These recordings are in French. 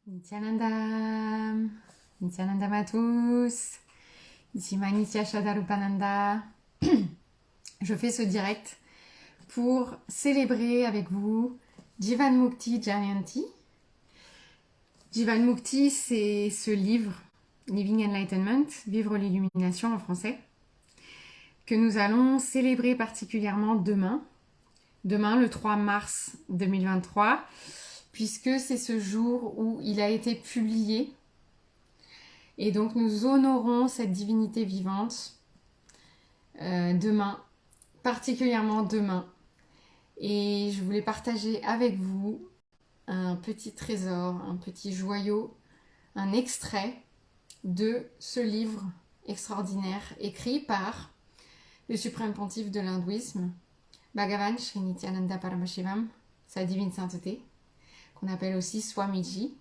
Nityananda, Nityanandam à tous. Ici Manitya Shadarupananda. Je fais ce direct pour célébrer avec vous Jivan Mukti Jayanti. Jivan Mukti, c'est ce livre, Living Enlightenment, Vivre l'illumination en français, que nous allons célébrer particulièrement demain, le 3 mars 2023, puisque c'est ce jour où il a été publié. Et donc nous honorons cette divinité vivante demain, particulièrement demain. Et je voulais partager avec vous un petit trésor, un petit joyau, un extrait de ce livre extraordinaire écrit par le suprême pontife de l'hindouisme, Bhagavan Sri Nityananda Paramashivam, sa divine sainteté, qu'on appelle aussi Swamiji.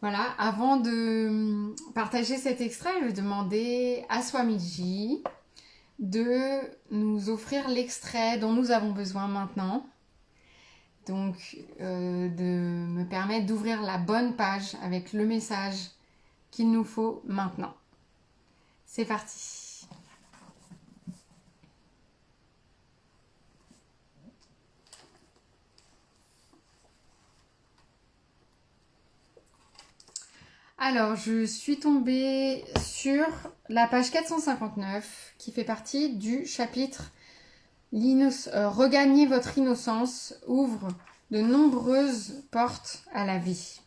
Voilà, avant de partager cet extrait, je vais demander à Swamiji de nous offrir l'extrait dont nous avons besoin maintenant. Donc, de me permettre d'ouvrir la bonne page avec le message qu'il nous faut maintenant. C'est parti. Alors, je suis tombée sur la page 459 qui fait partie du chapitre Regagner votre innocence ouvre de nombreuses portes à la vie.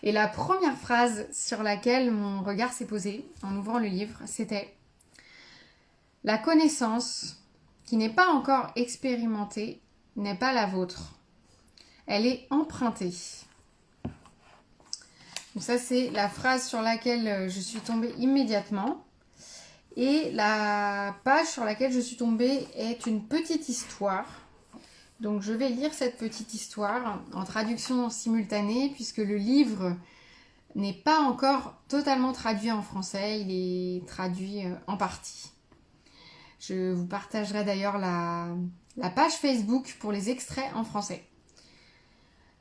Et la première phrase sur laquelle mon regard s'est posé en ouvrant le livre, c'était « La connaissance qui n'est pas encore expérimentée n'est pas la vôtre. Elle est empruntée. » Donc ça, c'est la phrase sur laquelle je suis tombée immédiatement. Et la page sur laquelle je suis tombée est une petite histoire. Donc je vais lire cette petite histoire en traduction simultanée puisque le livre n'est pas encore totalement traduit en français, il est traduit en partie. Je vous partagerai d'ailleurs la page Facebook pour les extraits en français.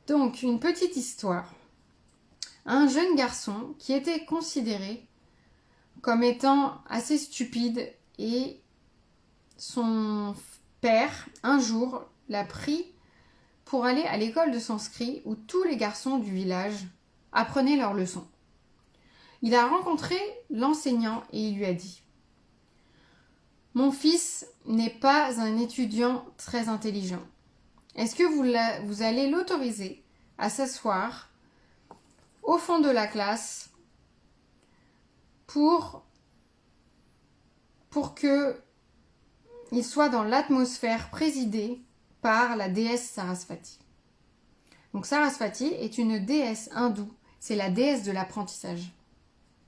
Donc une petite histoire. Un jeune garçon qui était considéré comme étant assez stupide et son père, un jour, l'a pris pour aller à l'école de sanskrit où tous les garçons du village apprenaient leurs leçons. Il a rencontré l'enseignant et il lui a dit « Mon fils n'est pas un étudiant très intelligent. Est-ce que vous allez l'autoriser à s'asseoir au fond de la classe pour qu'il soit dans l'atmosphère présidée par la déesse Sarasvati. » Donc Sarasvati est une déesse hindoue, c'est la déesse de l'apprentissage.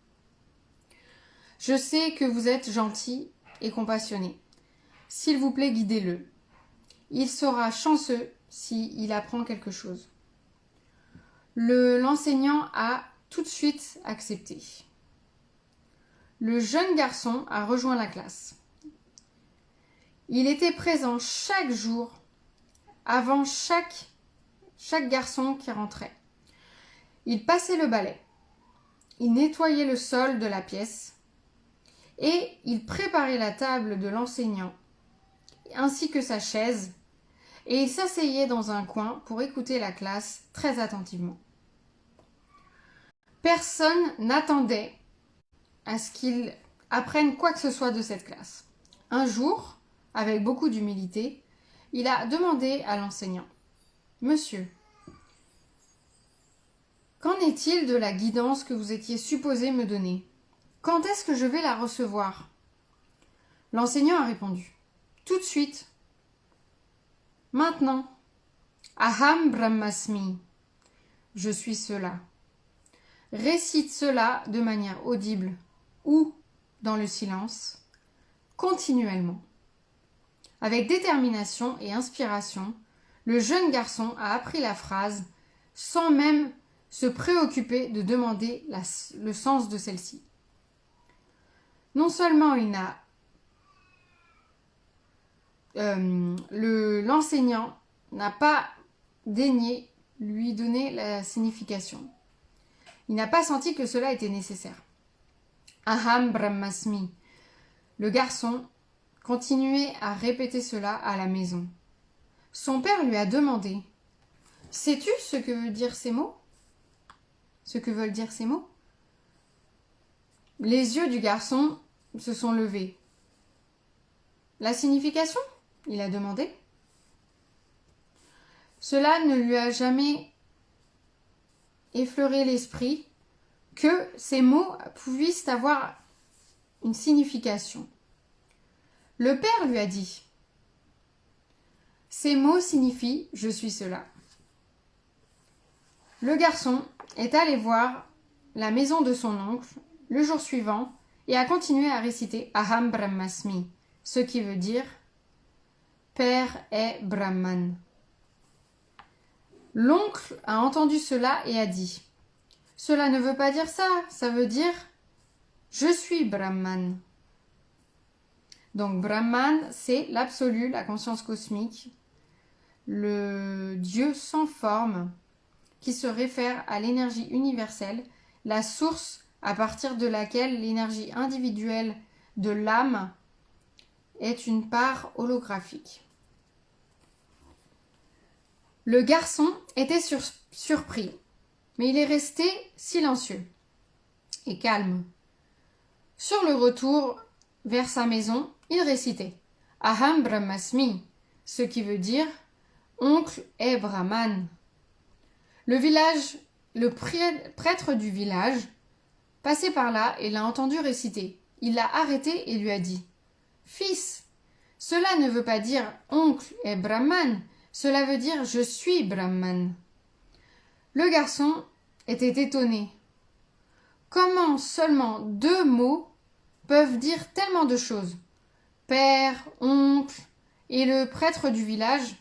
« Je sais que vous êtes gentil et compassionné. S'il vous plaît, guidez-le. Il sera chanceux s'il apprend quelque chose. » L'enseignant a tout de suite accepté. Le jeune garçon a rejoint la classe. Il était présent chaque jour avant chaque garçon qui rentrait. Il passait le balai. Il nettoyait le sol de la pièce et il préparait la table de l'enseignant ainsi que sa chaise et il s'asseyait dans un coin pour écouter la classe très attentivement. Personne n'attendait à ce qu'il apprenne quoi que ce soit de cette classe. Un jour, avec beaucoup d'humilité, il a demandé à l'enseignant « Monsieur, qu'en est-il de la guidance que vous étiez supposé me donner? Quand est-ce que je vais la recevoir ?» L'enseignant a répondu « Tout de suite. Maintenant. Aham Brahmasmi. Je suis cela. Récite cela de manière audible ou dans le silence, continuellement. » Avec détermination et inspiration, le jeune garçon a appris la phrase sans même se préoccuper de demander le sens de celle-ci. Non seulement l'enseignant n'a pas daigné lui donner la signification. Il n'a pas senti que cela était nécessaire. Aham Brahmasmi. Le garçon continuait à répéter cela à la maison. Son père lui a demandé « Sais-tu ce que veulent dire ces mots ?» Les yeux du garçon se sont levés. « La signification ?» il a demandé. Cela ne lui a jamais effleuré l'esprit que ces mots puissent avoir une signification. Le père lui a dit « Ces mots signifient « je suis cela ». Le garçon est allé voir la maison de son oncle le jour suivant et a continué à réciter Aham Brahmasmi, ce qui veut dire « Père est Brahman ». L'oncle a entendu cela et a dit « Cela ne veut pas dire ça, ça veut dire « Je suis Brahman ». Donc Brahman, c'est l'absolu, la conscience cosmique, le Dieu sans forme qui se réfère à l'énergie universelle, la source à partir de laquelle l'énergie individuelle de l'âme est une part holographique. Le garçon était surpris, mais il est resté silencieux et calme. Sur le retour vers sa maison, il récitait « Aham Brahmasmi », ce qui veut dire « Oncle est Brahman ». Le prêtre du village passait par là et l'a entendu réciter. Il l'a arrêté et lui a dit « Fils, cela ne veut pas dire « Oncle est Brahman », cela veut dire « Je suis Brahman ». Le garçon était étonné. Comment seulement 2 mots peuvent dire tellement de choses? Père, oncle et le prêtre du village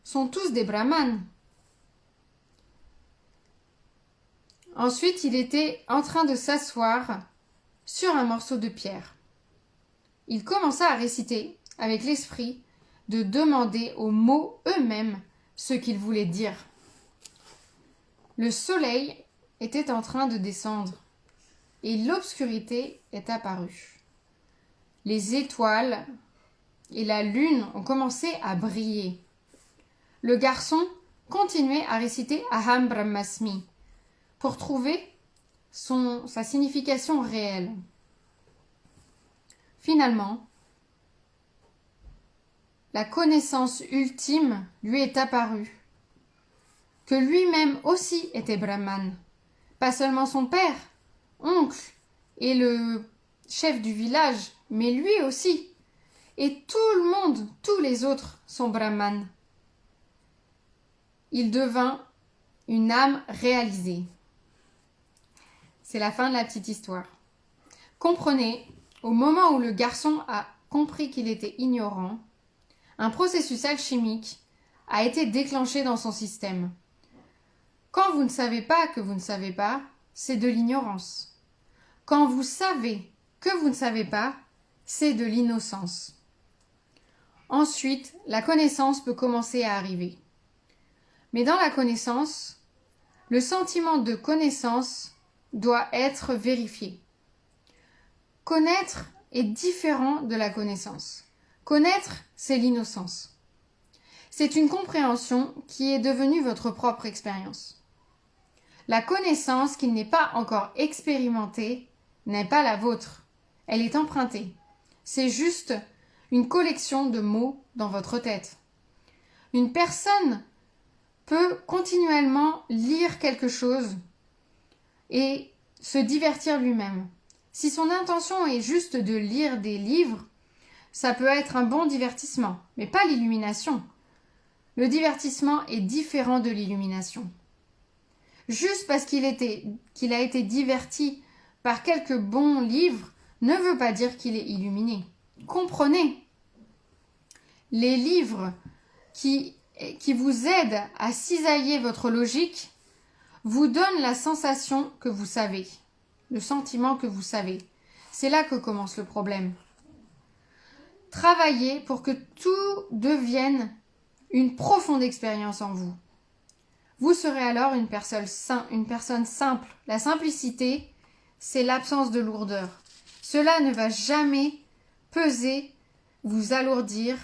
sont tous des brahmanes. Ensuite, il était en train de s'asseoir sur un morceau de pierre. Il commença à réciter avec l'esprit de demander aux mots eux-mêmes ce qu'ils voulaient dire. Le soleil était en train de descendre et l'obscurité est apparue. Les étoiles et la lune ont commencé à briller. Le garçon continuait à réciter Aham Brahmasmi pour trouver sa signification réelle. Finalement, la connaissance ultime lui est apparue, que lui-même aussi était Brahman, pas seulement son père, oncle et le chef du village, mais lui aussi. Et tout le monde, tous les autres sont Brahman. Il devint une âme réalisée. C'est la fin de la petite histoire. Comprenez, au moment où le garçon a compris qu'il était ignorant, un processus alchimique a été déclenché dans son système. Quand vous ne savez pas que vous ne savez pas, c'est de l'ignorance. Quand vous savez que vous ne savez pas, c'est de l'innocence. Ensuite, la connaissance peut commencer à arriver. Mais dans la connaissance, le sentiment de connaissance doit être vérifié. Connaître est différent de la connaissance. Connaître, c'est l'innocence. C'est une compréhension qui est devenue votre propre expérience. La connaissance qui n'est pas encore expérimentée n'est pas la vôtre. Elle est empruntée. C'est juste une collection de mots dans votre tête. Une personne peut continuellement lire quelque chose et se divertir lui-même. Si son intention est juste de lire des livres, ça peut être un bon divertissement, mais pas l'illumination. Le divertissement est différent de l'illumination. Juste parce qu'il a été diverti par quelques bons livres ne veut pas dire qu'il est illuminé. Comprenez. Les livres qui vous aident à cisailler votre logique vous donnent la sensation que vous savez, le sentiment que vous savez. C'est là que commence le problème. Travaillez pour que tout devienne une profonde expérience en vous. Vous serez alors une personne simple. La simplicité, c'est l'absence de lourdeur. Cela ne va jamais peser, vous alourdir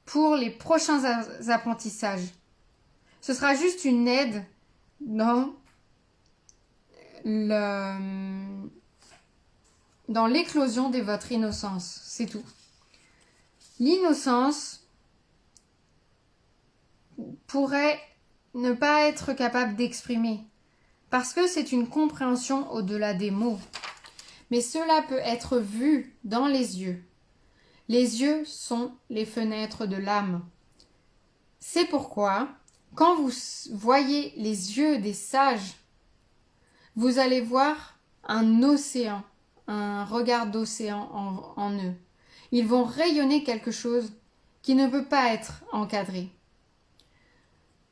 pour les prochains apprentissages. Ce sera juste une aide dans l'éclosion de votre innocence. C'est tout. L'innocence pourrait ne pas être capable d'exprimer parce que c'est une compréhension au-delà des mots. Mais cela peut être vu dans les yeux. Les yeux sont les fenêtres de l'âme. C'est pourquoi, quand vous voyez les yeux des sages, vous allez voir un océan, un regard d'océan en eux. Ils vont rayonner quelque chose qui ne peut pas être encadré.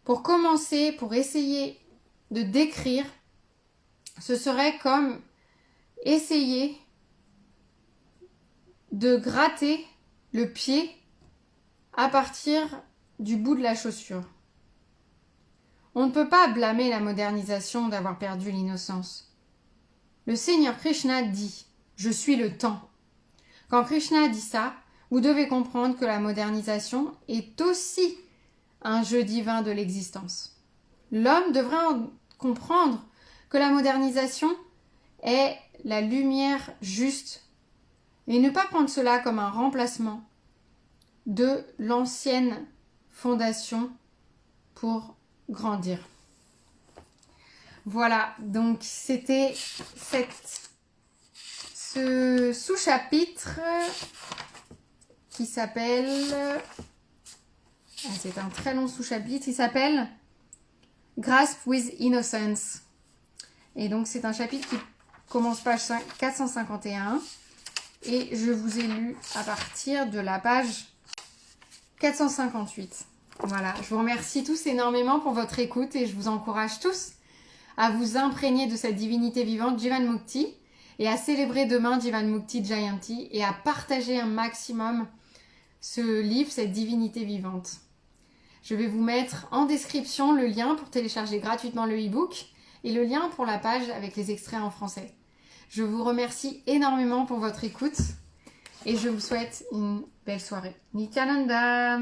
Pour commencer, pour essayer de décrire, ce serait comme essayer de gratter le pied à partir du bout de la chaussure. On ne peut pas blâmer la modernisation d'avoir perdu l'innocence. Le Seigneur Krishna dit « Je suis le temps ». Quand Krishna dit ça, vous devez comprendre que la modernisation est aussi un jeu divin de l'existence. L'homme devrait comprendre que la modernisation est la lumière juste et ne pas prendre cela comme un remplacement de l'ancienne fondation pour grandir. Voilà, donc c'était ce sous-chapitre qui s'appelle... c'est un très long sous-chapitre, il s'appelle Grasp with Innocence. Et donc c'est un chapitre qui commence page 451 et je vous ai lu à partir de la page 458. Voilà, je vous remercie tous énormément pour votre écoute et je vous encourage tous à vous imprégner de cette divinité vivante Jivanmukti et à célébrer demain Jivanmukti Jayanti et à partager un maximum ce livre, cette divinité vivante. Je vais vous mettre en description le lien pour télécharger gratuitement le e-book et le lien pour la page avec les extraits en français. Je vous remercie énormément pour votre écoute et je vous souhaite une belle soirée. Nityananda!